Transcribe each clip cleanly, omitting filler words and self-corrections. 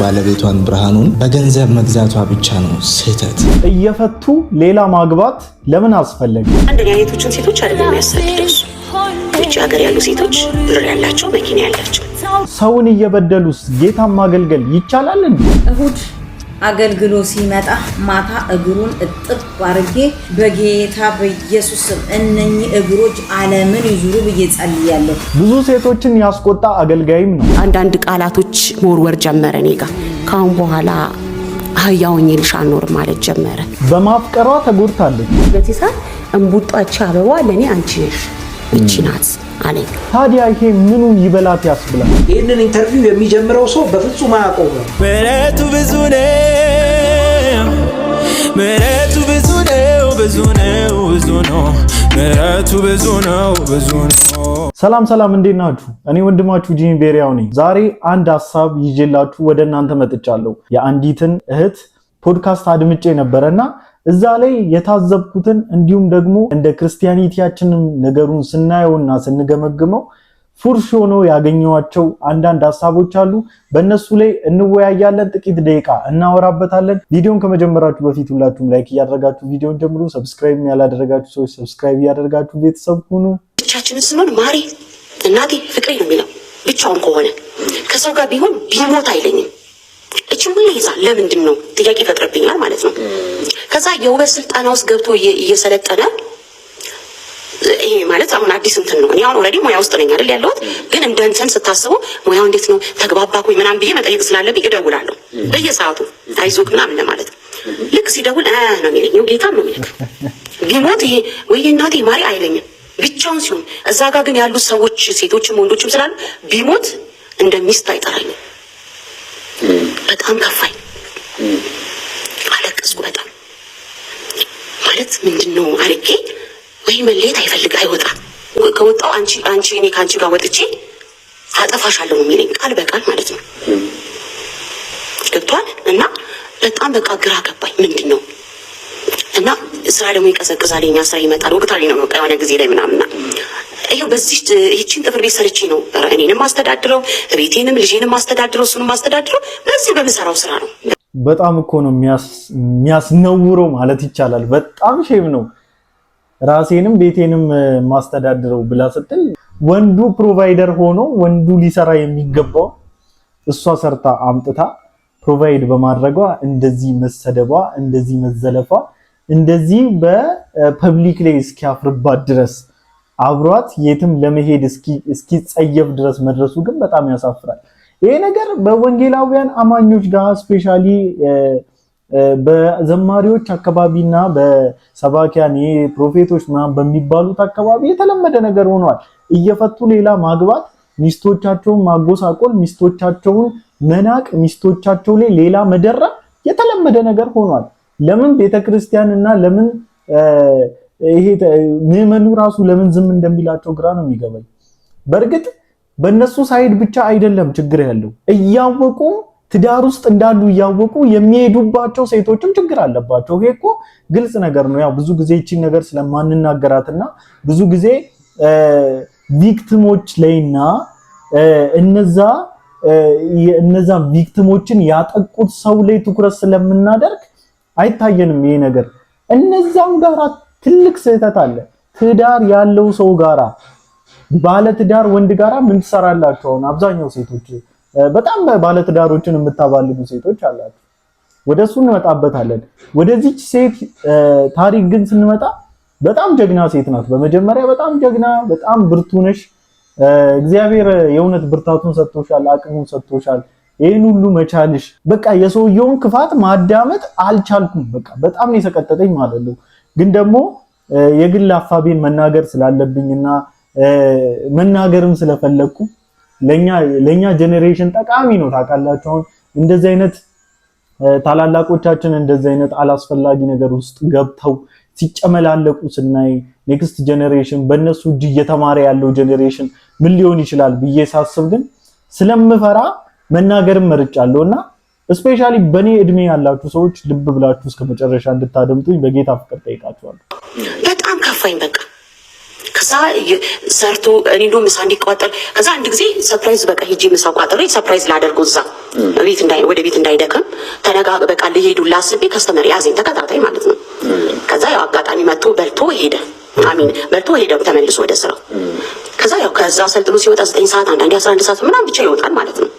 ባለቤቷን ብርሃኑን በገንዘብ መግዛቷ ብቻ ነው ስህተት። እየፈቱ ሌላ ማግባት ለምን አስፈለገ? አንደኛ የቶችን ሴቶች አይደለም የሚያሳድደው ውጭ ሀገር ያሉ ሴቶች ብር ያላቸው መኪና ያላቸው ሰውን እየበደሉስ ጌታን ማገልገል ይቻላል እንዴ? እሁድ አገልግሎ ሲመጣ ማታ እግሩን እጥብ አርጌ በጌታ በኢየሱስ ስም እነኚህ እግሮች ዓለምን ይዙሩ ብዬ ጸልያለሁ። ብዙ ሴቶችን ያስቆጣ አገልጋይም ነው። አንዳንድ ቃላቶች መወርወር ጀመረ። እኔ ጋር ካሁን በኋላ አህያውኝ ልሽ አልኖር ማለት ጀመረ። በማፍቀሯ ተጎድታለች። ለቲሳ እንቡጣቻ አበባ ለኔ አንቺ ነሽ እቺ ናት አለኝ። ታዲያ ይሄ ምኑ ይበላት ያስብላል? ይህንን ኢንተርቪው የሚጀምረው ሰው በፍጹም አያቆምም። ምሕረቱ ብዙ ነው፣ ምሕረቱ ብዙ ነው፣ ብዙ ነው፣ ብዙ ነው፣ ምሕረቱ ብዙ ነው፣ ብዙ ነው። ሰላም ሰላም፣ እንዴት ናችሁ? እኔ ወንድማችሁ ጂሚ ቤሪያው ነኝ። ዛሬ አንድ ሐሳብ ይዤላችሁ ወደ እናንተ መጥቻለሁ። የአንዲትን እህት ፖድካስት አድምጬ ነበረና እዛ ላይ የታዘብኩትን እንዲሁም ደግሞ እንደ ክርስቲያኒቲያችንም ነገሩን ስናየውና ስንገመግመው ፉርሽ ሆኖ ያገኘዋቸው አንዳንድ ሐሳቦች አሉ። በእነሱ ላይ እንወያያለን። ጥቂት ደቂቃ እናወራበታለን። ቪዲዮን ከመጀመራችሁ በፊት ሁላችሁም ላይክ እያደረጋችሁ ቪዲዮን ጀምሩ። ሰብስክራይብ ያላደረጋችሁ ሰዎች ሰብስክራይብ እያደረጋችሁ ቤተሰብ ሁኑ። ብቻችንን ስንሆን ማሪ እናቴ ፍቅሬ ነው የሚለው ብቻውን ከሆነ ከሰው ጋር ቢሆን ቢሞት አይለኝም። እቺ ምን ይዛል? ለምንድን ነው ጥያቄ ፈጥረብኛል ማለት ነው። ከዛ የውበት ስልጠና ውስጥ ገብቶ እየሰለጠነ ይሄ ማለት አሁን አዲስ እንትን ነው። እኔ አሁን ኦልሬዲ ሙያ ውስጥ ነኝ አይደል ያለሁት፣ ግን እንደ እንትን ስታስበው ሙያው እንዴት ነው ተግባባኩኝ ምናምን ብዬ መጠየቅ ስላለብኝ እደውላለሁ በየሰዓቱ አይዞክ ምናምን ለማለት። ልክ ሲደውል ነው የሚለኝ ጌታ ነው የሚለኝ። ቢሞት ይሄ ወይ እናቴ ማሪ አይለኝም ብቻውን ሲሆን፣ እዛ ጋር ግን ያሉት ሰዎች ሴቶችም ወንዶችም ስላሉ ቢሞት እንደ ሚስት አይጠራኝም። በጣም ከፋኝ፣ አለቀስኩ በጣም ማለት ምንድነው አርቄ ወይ መለየት አይፈልግ አይወጣ ከወጣው አንቺ እኔ ካንቺ ጋር ወጥቼ አጠፋሻለሁ ነው የሚለኝ ቃል በቃል ማለት ነው። ገብቷል። እና በጣም በቃ ግራ ገባኝ ምንድነው። እና ስራ ደግሞ ይቀዘቅዛል፣ የኛ ስራ ይመጣል ወቅታዊ ነው በቃ የሆነ ጊዜ ላይ ምናምንና ይሄው በዚህ ይቺን ጥፍር ቤት ሰርቼ ነው እኔንም ማስተዳድረው ቤቴንም ልጄንም ማስተዳድረው እሱንም ማስተዳድረው በዚህ በምሰራው ስራ ነው። በጣም እኮ ነው የሚያስነውረው ማለት ይቻላል። በጣም ሼም ነው። ራሴንም ቤቴንም ማስተዳድረው ብላ ስትል ወንዱ ፕሮቫይደር ሆኖ ወንዱ ሊሰራ የሚገባው እሷ ሰርታ አምጥታ ፕሮቫይድ በማድረጓ እንደዚህ መሰደቧ፣ እንደዚህ መዘለፏ፣ እንደዚህ በፐብሊክ ላይ እስኪያፍርባት ድረስ አብሯት የትም ለመሄድ እስኪጸየፍ ድረስ መድረሱ ግን በጣም ያሳፍራል። ይሄ ነገር በወንጌላውያን አማኞች ጋር ስፔሻሊ በዘማሪዎች አካባቢና በሰባኪያን ፕሮፌቶች ምናምን በሚባሉት አካባቢ የተለመደ ነገር ሆኗል። እየፈቱ ሌላ ማግባት፣ ሚስቶቻቸውን ማጎሳቆል፣ ሚስቶቻቸውን መናቅ፣ ሚስቶቻቸው ላይ ሌላ መደረብ የተለመደ ነገር ሆኗል። ለምን ቤተክርስቲያንና ለምን ይሄ ምዕመኑ ራሱ ለምን ዝም እንደሚላቸው ግራ ነው የሚገባኝ። በእርግጥ በእነሱ ሳይድ ብቻ አይደለም ችግር ያለው፣ እያወቁ ትዳር ውስጥ እንዳሉ እያወቁ የሚሄዱባቸው ሴቶችም ችግር አለባቸው። ይሄ እኮ ግልጽ ነገር ነው። ያው ብዙ ጊዜ እቺን ነገር ስለማንናገራትና ብዙ ጊዜ ቪክቲሞች ላይና እነዛ ቪክቲሞችን ያጠቁት ሰው ላይ ትኩረት ስለምናደርግ አይታየንም ይሄ ነገር። እነዛም ጋር ትልቅ ስህተት አለ። ትዳር ያለው ሰው ጋራ ባለ ትዳር ወንድ ጋራ ምን ትሰራላችሁ? አሁን አብዛኛው ሴቶች በጣም ባለ ትዳሮችን የምታባልጉ ሴቶች አላችሁ። ወደሱ እንመጣበታለን። ወደዚች ሴት ታሪክ ግን ስንመጣ በጣም ጀግና ሴት ናት። በመጀመሪያ በጣም ጀግና፣ በጣም ብርቱ ነሽ። እግዚአብሔር የእውነት ብርታቱን ሰጥቶሻል፣ አቅሙን ሰጥቶሻል። ይሄን ሁሉ መቻልሽ በቃ የሰውየውን ክፋት ማዳመጥ አልቻልኩም። በቃ በጣም ነው የሰቀጠጠኝ ማለት ነው። ግን ደግሞ የግል ሐሳቤን መናገር ስላለብኝና መናገርም ስለፈለኩ ለኛ ጄኔሬሽን ጠቃሚ ነው። ታውቃላችሁ አሁን እንደዚህ አይነት ታላላቆቻችን እንደዚህ አይነት አላስፈላጊ ነገር ውስጥ ገብተው ሲጨመላለቁ ስናይ ኔክስት ጄኔሬሽን በእነሱ እጅ እየተማረ ያለው ጄኔሬሽን ምን ሊሆን ይችላል ብዬ ሳስብ ግን ስለምፈራ መናገርም መርጫለሁና ስፔሻሊ በኔ እድሜ ያላችሁ ሰዎች ልብ ብላችሁ እስከ መጨረሻ እንድታደምጡኝ በጌታ ፍቅር ጠይቃችኋለሁ። በጣም ከፋኝ። በቃ ከዛ ሰርቶ እኔ እንደውም ምሳ እንዲቋጠር ከዛ አንድ ጊዜ ሰርፕራይዝ በቃ ሄጄ ምሳ ቋጥሬ ሰርፕራይዝ ላደርገው እዛ ወደ ቤት እንዳይደክም በቃ ልሄዱላ አስቤ ከስተመር ያዘኝ ተከታታይ ማለት ነው። ከዛ ያው አጋጣሚ መጥቶ በልቶ ሄደ። በልቶ ሄደ ተመልሶ ወደ ስራው። ከዛ ያው ከዛ ሰልጥኖ ሲወጣ 9 ሰዓት አንዳንዴ 11 ሰዓት ምናምን ብቻ ይወጣል ማለት ነው።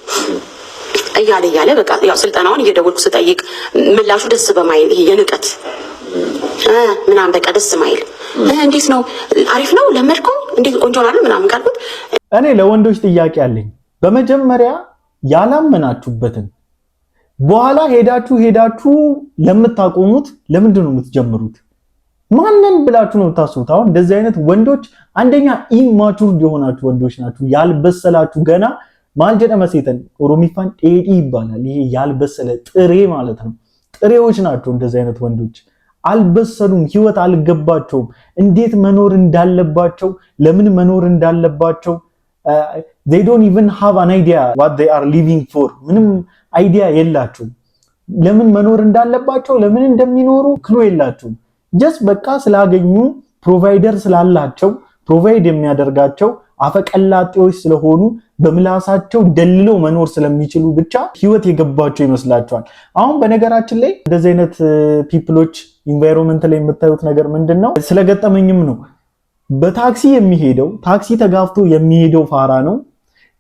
እያለ በቃ ያው ስልጠናውን እየደወልኩ ስጠይቅ ምላሹ ደስ በማይል ይሄ የንቀት ምናምን በቃ ደስ ማይል እንዴት ነው አሪፍ ነው ለመድከው እንዴት ቆንጆ ነው ምናምን ካልኩት እኔ ለወንዶች ጥያቄ አለኝ። በመጀመሪያ ያላመናችሁበትን በኋላ ሄዳችሁ ለምታቆሙት ለምንድን ነው የምትጀምሩት? ማንን ብላችሁ ነው የምታስቡት? አሁን እንደዚህ አይነት ወንዶች አንደኛ ኢማቹር የሆናችሁ ወንዶች ናችሁ። ያልበሰላችሁ ገና ማልጀነ መሴተን ኦሮሚፋን ጤዲ ይባላል። ይሄ ያልበሰለ ጥሬ ማለት ነው። ጥሬዎች ናቸው እንደዚህ አይነት ወንዶች። አልበሰሉም፣ ህይወት አልገባቸውም። እንዴት መኖር እንዳለባቸው፣ ለምን መኖር እንዳለባቸው they don't even have an idea what they are living for። ምንም አይዲያ የላቸውም። ለምን መኖር እንዳለባቸው፣ ለምን እንደሚኖሩ ክሎ የላቸውም። ጀስት በቃ ስላገኙ ፕሮቫይደር ስላላቸው ፕሮቫይድ የሚያደርጋቸው አፈቀላጤዎች ስለሆኑ በምላሳቸው ደልለው መኖር ስለሚችሉ ብቻ ህይወት የገባቸው ይመስላቸዋል። አሁን በነገራችን ላይ እንደዚህ አይነት ፒፕሎች ኢንቫይሮንመንት ላይ የምታዩት ነገር ምንድነው? ስለገጠመኝም ነው። በታክሲ የሚሄደው ታክሲ ተጋፍቶ የሚሄደው ፋራ ነው።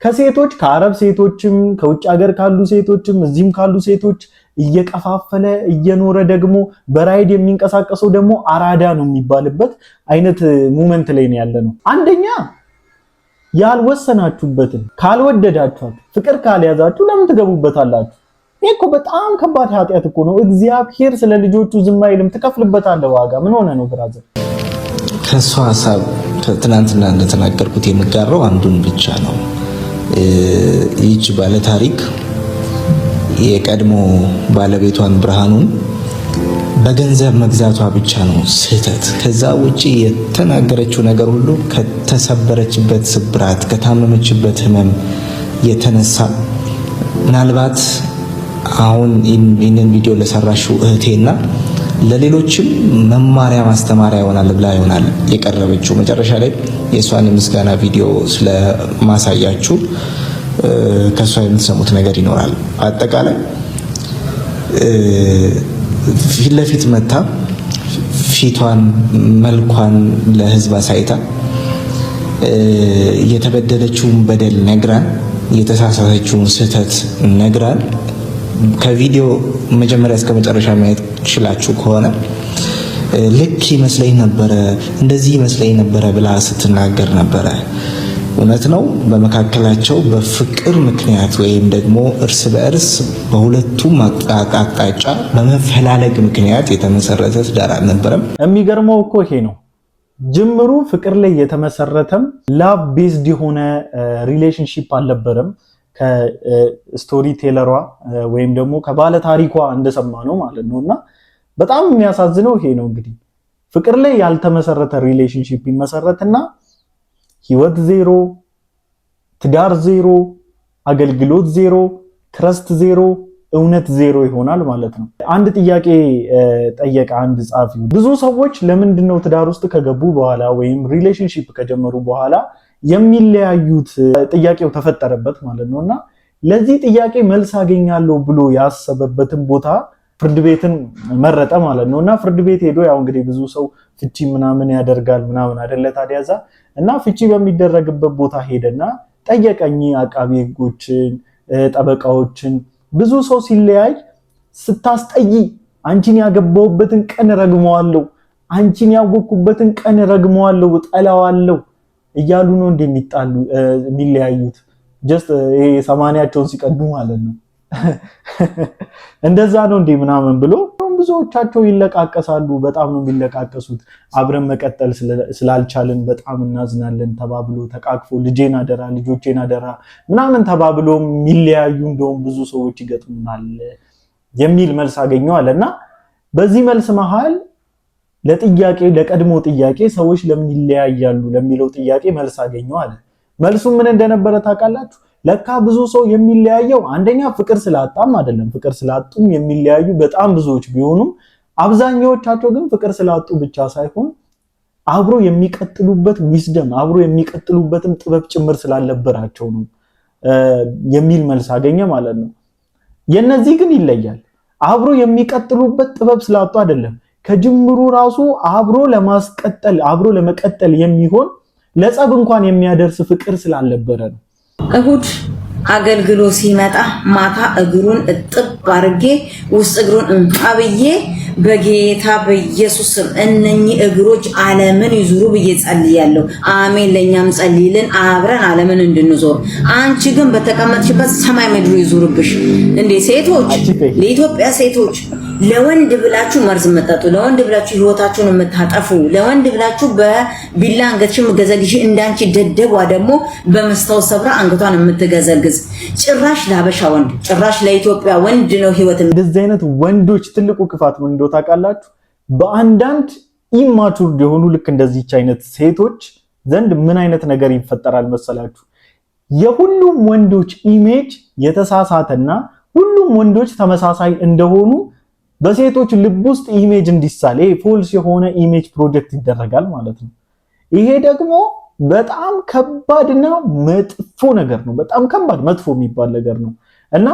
ከሴቶች ከአረብ ሴቶችም ከውጭ ሀገር ካሉ ሴቶችም እዚህም ካሉ ሴቶች እየቀፋፈለ እየኖረ ደግሞ በራይድ የሚንቀሳቀሰው ደግሞ አራዳ ነው የሚባልበት አይነት ሞመንት ላይ ነው ያለ ነው። አንደኛ ያልወሰናችሁበትን ካልወደዳችኋት ፍቅር ካልያዛችሁ ለምን ትገቡበታላችሁ? ይሄ እኮ በጣም ከባድ ኃጢአት እኮ ነው። እግዚአብሔር ስለ ልጆቹ ዝም አይልም። ትከፍልበታለህ ዋጋ። ምን ሆነ ነው ብራዘር? ከሷ ሐሳብ ትናንትና እንደተናገርኩት የምጋራው አንዱን ብቻ ነው። ይህች ባለ ታሪክ የቀድሞ ባለቤቷን ብርሃኑን በገንዘብ መግዛቷ ብቻ ነው ስህተት። ከዛ ውጪ የተናገረችው ነገር ሁሉ ከተሰበረችበት ስብራት፣ ከታመመችበት ህመም የተነሳ ምናልባት አሁን ይህንን ቪዲዮ ለሰራሽው እህቴና ለሌሎችም መማሪያ ማስተማሪያ ይሆናል ብላ ይሆናል የቀረበችው። መጨረሻ ላይ የሷን ምስጋና ቪዲዮ ስለማሳያችሁ ከሷ የምትሰሙት ነገር ይኖራል። አጠቃላይ ፊት ለፊት መታ ፊቷን መልኳን ለህዝብ አሳይታ የተበደለችውን በደል ነግራን የተሳሳተችውን ስህተት ነግራን ከቪዲዮ መጀመሪያ እስከ መጨረሻ ማየት ይችላችሁ ከሆነ ልክ ይመስለኝ ነበረ እንደዚህ ይመስለኝ ነበረ ብላ ስትናገር ነበረ። እውነት ነው። በመካከላቸው በፍቅር ምክንያት ወይም ደግሞ እርስ በእርስ በሁለቱም አቅጣጫ በመፈላለግ ምክንያት የተመሰረተ ትዳር አልነበረም። የሚገርመው እኮ ይሄ ነው። ጅምሩ ፍቅር ላይ የተመሰረተም ላቭ ቤዝድ የሆነ ሪሌሽንሺፕ አልነበረም። ከስቶሪ ቴለሯ ወይም ደግሞ ከባለ ታሪኳ እንደሰማ ነው ማለት ነውና በጣም የሚያሳዝነው ይሄ ነው። እንግዲህ ፍቅር ላይ ያልተመሰረተ ሪሌሽንሺፕ ይመሰረትና ህይወት ዜሮ፣ ትዳር ዜሮ፣ አገልግሎት ዜሮ፣ ትረስት ዜሮ፣ እውነት ዜሮ ይሆናል ማለት ነው። አንድ ጥያቄ ጠየቀ አንድ ጻፊ። ብዙ ሰዎች ለምንድነው ትዳር ውስጥ ከገቡ በኋላ ወይም ሪሌሽንሺፕ ከጀመሩ በኋላ የሚለያዩት? ጥያቄው ተፈጠረበት ማለት ነውና ለዚህ ጥያቄ መልስ አገኛለሁ ብሎ ያሰበበትን ቦታ ፍርድ ቤትን መረጠ ማለት ነውና ፍርድ ቤት ሄዶ ያው እንግዲህ ብዙ ሰው ፍቺ ምናምን ያደርጋል ምናምን አይደለ ታዲያዛ እና ፍቺ በሚደረግበት ቦታ ሄደና ጠየቀኝ አቃቤ ሕጎችን ጠበቃዎችን። ብዙ ሰው ሲለያይ ስታስጠይ አንቺን ያገባውበትን ቀን ረግመዋለሁ፣ አንቺን ያወቅኩበትን ቀን ረግመዋለሁ፣ ጠላዋለሁ እያሉ ነው እንደሚጣሉ የሚለያዩት። ጀስት ይሄ ሰማንያቸውን ሲቀዱ ማለት ነው። እንደዛ ነው እንዴ ምናምን ብሎ ብዙዎቻቸው ይለቃቀሳሉ። በጣም ነው የሚለቃቀሱት። አብረን መቀጠል ስላልቻልን በጣም እናዝናለን ተባብሎ ተቃቅፎ ልጄን አደራ ልጆቼን አደራ ምናምን ተባብሎ የሚለያዩ እንደውም ብዙ ሰዎች ይገጥሙናል የሚል መልስ አገኘዋልና በዚህ መልስ መሃል ለጥያቄ ለቀድሞ ጥያቄ ሰዎች ለምን ይለያያሉ ለሚለው ጥያቄ መልስ አገኘዋል። መልሱ ምን እንደነበረ ታውቃላችሁ? ለካ ብዙ ሰው የሚለያየው አንደኛ ፍቅር ስላጣም አይደለም። ፍቅር ስላጡም የሚለያዩ በጣም ብዙዎች ቢሆኑም አብዛኛዎቻቸው ግን ፍቅር ስላጡ ብቻ ሳይሆን አብሮ የሚቀጥሉበት ዊዝደም አብሮ የሚቀጥሉበትም ጥበብ ጭምር ስላልነበራቸው ነው የሚል መልስ አገኘ ማለት ነው። የነዚህ ግን ይለያል። አብሮ የሚቀጥሉበት ጥበብ ስላጡ አይደለም፣ ከጅምሩ ራሱ አብሮ ለመቀጠል የሚሆን ለጸብ እንኳን የሚያደርስ ፍቅር ስላልነበረ ነው። እሁድ አገልግሎ ሲመጣ ማታ እግሩን እጥብ አድርጌ ውስጥ እግሩን እንጣብዬ በጌታ በኢየሱስ ስም እነኚህ እግሮች ዓለምን ይዙሩ ብዬ ጸልያለሁ። አሜን። ለኛም ጸልይልን አብረን ዓለምን እንድንዞር። አንቺ ግን በተቀመጥሽበት ሰማይ ምድሩ ይዙርብሽ። እንዴ ሴቶች፣ ለኢትዮጵያ ሴቶች ለወንድ ብላችሁ መርዝ መጣጡ፣ ለወንድ ብላችሁ ህይወታችሁን የምታጠፉ፣ ለወንድ ብላችሁ በቢላ አንገትሽን የምትገዘግዢ እንዳንቺ ደደቧ ደግሞ በመስታወት ሰብራ አንገቷን የምትገዘግዝ ጭራሽ ለሀበሻ ወንድ ጭራሽ ለኢትዮጵያ ወንድ ነው ህይወት። እንደዚህ አይነት ወንዶች ትልቁ ክፋት ምን እንደሆነ ታውቃላችሁ? በአንዳንድ ኢማቹርድ የሆኑ ልክ እንደዚህች አይነት ሴቶች ዘንድ ምን አይነት ነገር ይፈጠራል መሰላችሁ? የሁሉም ወንዶች ኢሜጅ የተሳሳተና ሁሉም ወንዶች ተመሳሳይ እንደሆኑ በሴቶች ልብ ውስጥ ኢሜጅ እንዲሳል ፎልስ የሆነ ኢሜጅ ፕሮጀክት ይደረጋል ማለት ነው። ይሄ ደግሞ በጣም ከባድና መጥፎ ነገር ነው። በጣም ከባድ መጥፎ የሚባል ነገር ነው እና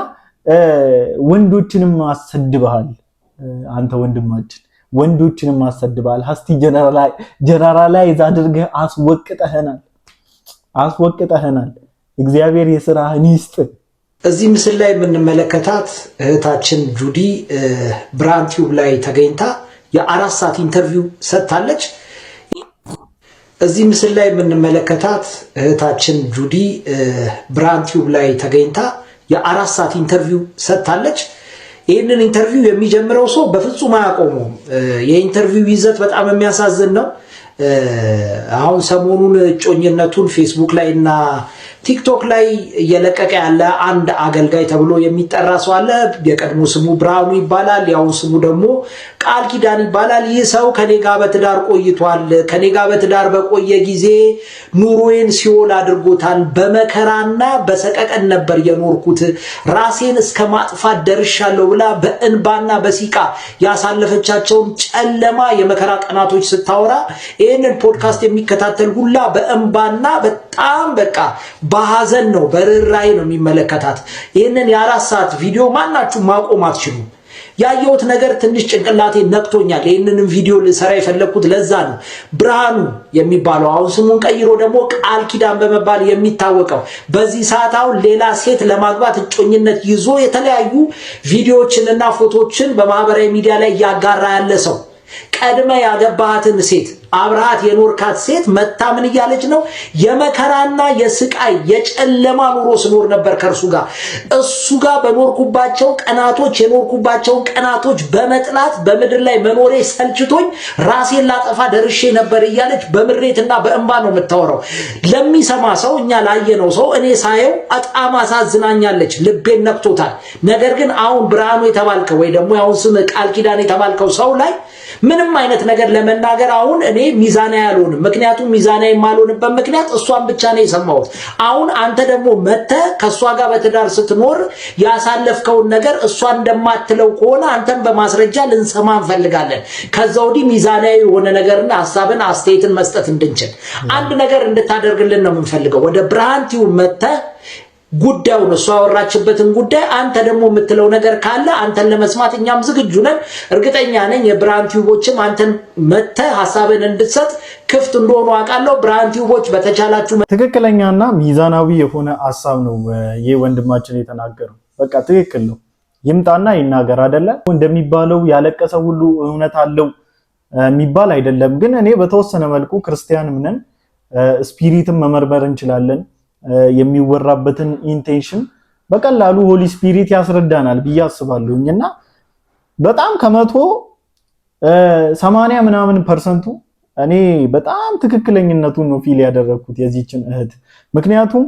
ወንዶችንም አሰድበሃል አንተ ወንድማችን፣ ወንዶችንም አሰድበሃል። ሀስቲ ጀነራላይዝ አድርገህ አስወቅጠህናል። እግዚአብሔር የሥራህን ይስጥ። እዚህ ምስል ላይ የምንመለከታት እህታችን ጁዲ ብርሃን ቲዩብ ላይ ተገኝታ የ4 ሰዓት ኢንተርቪው ሰጥታለች። እዚህ ምስል ላይ የምንመለከታት እህታችን ጁዲ ብርሃን ቲዩብ ላይ ተገኝታ የ4 ሰዓት ኢንተርቪው ሰጥታለች። ይህንን ኢንተርቪው የሚጀምረው ሰው በፍጹም አያቆመውም። የኢንተርቪው ይዘት በጣም የሚያሳዝን ነው። አሁን ሰሞኑን እጮኝነቱን ፌስቡክ ላይ እና ቲክቶክ ላይ እየለቀቀ ያለ አንድ አገልጋይ ተብሎ የሚጠራ ሰው አለ። የቀድሞ ስሙ ብርሃኑ ይባላል። ያው ስሙ ደግሞ ቃል ኪዳን ይባላል። ይህ ሰው ከኔ ጋር በትዳር ቆይቷል። ከኔ ጋር በትዳር በቆየ ጊዜ ኑሮዬን ሲኦል አድርጎታል። በመከራና በሰቀቀን ነበር የኖርኩት። ራሴን እስከ ማጥፋት ደርሻለሁ ብላ በእንባና በሲቃ ያሳለፈቻቸውን ጨለማ የመከራ ቀናቶች ስታወራ ይህንን ፖድካስት የሚከታተል ሁላ በእንባና በጣም በቃ በሐዘን ነው፣ በርህራሄ ነው የሚመለከታት። ይህንን የ4 ሰዓት ቪዲዮ ማናችሁ ማቆም አትችሉም። ያየሁት ነገር ትንሽ ጭንቅላቴ ነክቶኛል። ይህንንም ቪዲዮ ልሰራ የፈለግኩት ለዛ ነው። ብርሃኑ የሚባለው አሁን ስሙን ቀይሮ ደግሞ ቃል ኪዳን በመባል የሚታወቀው በዚህ ሰዓት አሁን ሌላ ሴት ለማግባት እጮኝነት ይዞ የተለያዩ ቪዲዮዎችንና ፎቶዎችን በማህበራዊ ሚዲያ ላይ እያጋራ ያለ ሰው፣ ቀድመ ያገባሃትን ሴት አብርሃት የኖርካት ሴት መታ ምን እያለች ነው? የመከራና የስቃይ የጨለማ ኑሮ ስኖር ነበር ከእርሱ ጋር። እሱ ጋር በኖርኩባቸው ቀናቶች የኖርኩባቸውን ቀናቶች በመጥላት በምድር ላይ መኖሬ ሰልችቶኝ ራሴን ላጠፋ ደርሼ ነበር እያለች በምሬትና በእንባ ነው የምታወራው። ለሚሰማ ሰው፣ እኛ ላየነው ሰው እኔ ሳየው በጣም አሳዝናኛለች፣ ልቤን ነክቶታል። ነገር ግን አሁን ብርሃኑ የተባልከው ወይ ደግሞ አሁን ስም ቃል ኪዳን የተባልከው ሰው ላይ ምንም አይነት ነገር ለመናገር አሁን እኔ ሚዛናዊ አልሆንም። ምክንያቱም ሚዛናዊ የማልሆንበት ምክንያት እሷን ብቻ ነው የሰማሁት። አሁን አንተ ደግሞ መተህ ከእሷ ጋር በትዳር ስትኖር ያሳለፍከውን ነገር እሷ እንደማትለው ከሆነ አንተን በማስረጃ ልንሰማ እንፈልጋለን። ከዛ ወዲህ ሚዛናዊ የሆነ ነገርና ሀሳብን አስተያየትን መስጠት እንድንችል አንድ ነገር እንድታደርግልን ነው የምንፈልገው። ወደ ብርሃን ቲዩብ መተህ ጉዳዩን እሷ ያወራችበትን ጉዳይ አንተ ደግሞ የምትለው ነገር ካለ አንተን ለመስማት እኛም ዝግጁ ነን። እርግጠኛ ነኝ የብርሃን ቲዩቦችም አንተን መተህ ሐሳብን እንድትሰጥ ክፍት እንደሆኑ አውቃለሁ። ብርሃን ቲዩቦች በተቻላችሁ ትክክለኛና ሚዛናዊ የሆነ ሐሳብ ነው ይህ ወንድማችን የተናገረው። በቃ ትክክል ነው። ይምጣና ይናገር አይደለ? እንደሚባለው ያለቀሰ ሁሉ እውነት አለው የሚባል አይደለም። ግን እኔ በተወሰነ መልኩ ክርስቲያንም ነን፣ ስፒሪትን መመርመር እንችላለን። የሚወራበትን ኢንቴንሽን በቀላሉ ሆሊ ስፒሪት ያስረዳናል ብዬ አስባለሁኝ እና በጣም ከመቶ 80% እኔ በጣም ትክክለኝነቱን ነው ፊል ያደረኩት የዚህችን እህት። ምክንያቱም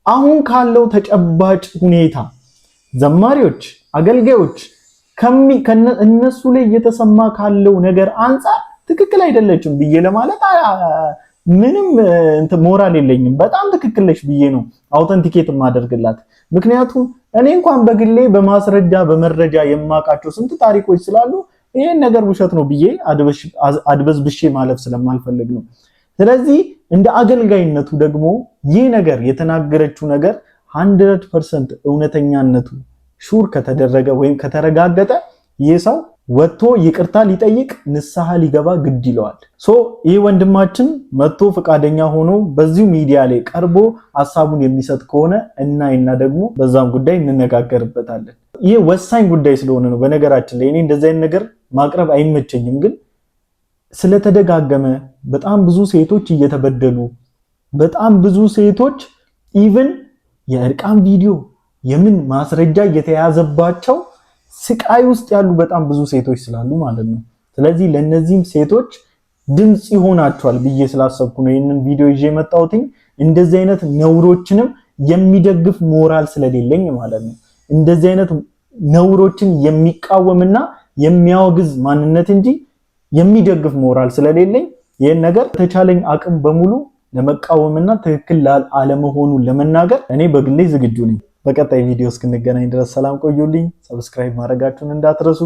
አሁን ካለው ተጨባጭ ሁኔታ ዘማሪዎች፣ አገልጋዮች እነሱ ላይ እየተሰማ ካለው ነገር አንፃር ትክክል አይደለችም ብዬ ለማለት ምንም ሞራል የለኝም። በጣም ትክክል ነሽ ብዬ ነው አውተንቲኬት ማደርግላት። ምክንያቱም እኔ እንኳን በግሌ በማስረጃ በመረጃ የማውቃቸው ስንት ታሪኮች ስላሉ ይሄን ነገር ውሸት ነው ብዬ አድበዝብሼ ማለፍ ስለማልፈልግ ነው። ስለዚህ እንደ አገልጋይነቱ ደግሞ ይህ ነገር የተናገረችው ነገር 100% እውነተኛነቱ ሹር ከተደረገ ወይም ከተረጋገጠ ይህ ሰው ወጥቶ ይቅርታ ሊጠይቅ ንስሐ ሊገባ ግድ ይለዋል። ይህ ወንድማችን መጥቶ ፈቃደኛ ሆኖ በዚሁ ሚዲያ ላይ ቀርቦ ሐሳቡን የሚሰጥ ከሆነ እና ደግሞ በዛም ጉዳይ እንነጋገርበታለን። ይህ ወሳኝ ጉዳይ ስለሆነ ነው። በነገራችን ላይ እኔ እንደዚህ አይነት ነገር ማቅረብ አይመቸኝም፣ ግን ስለተደጋገመ በጣም ብዙ ሴቶች እየተበደሉ በጣም ብዙ ሴቶች ኢቭን የእርቃን ቪዲዮ የምን ማስረጃ እየተያዘባቸው ስቃይ ውስጥ ያሉ በጣም ብዙ ሴቶች ስላሉ ማለት ነው። ስለዚህ ለነዚህም ሴቶች ድምጽ ይሆናቸዋል ብዬ ስላሰብኩ ነው ይሄንን ቪዲዮ ይዤ መጣሁት። እንደዚህ አይነት ነውሮችንም የሚደግፍ ሞራል ስለሌለኝ ማለት ነው። እንደዚህ አይነት ነውሮችን የሚቃወምና የሚያወግዝ ማንነት እንጂ የሚደግፍ ሞራል ስለሌለኝ ይሄን ነገር ተቻለኝ አቅም በሙሉ ለመቃወምና ትክክል አለመሆኑን ለመናገር እኔ በግሌ ዝግጁ ነኝ። በቀጣይ ቪዲዮ እስክንገናኝ ድረስ ሰላም ቆዩልኝ። ሰብስክራይብ ማድረጋችሁን እንዳትረሱ።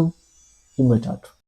ይመቻችሁ።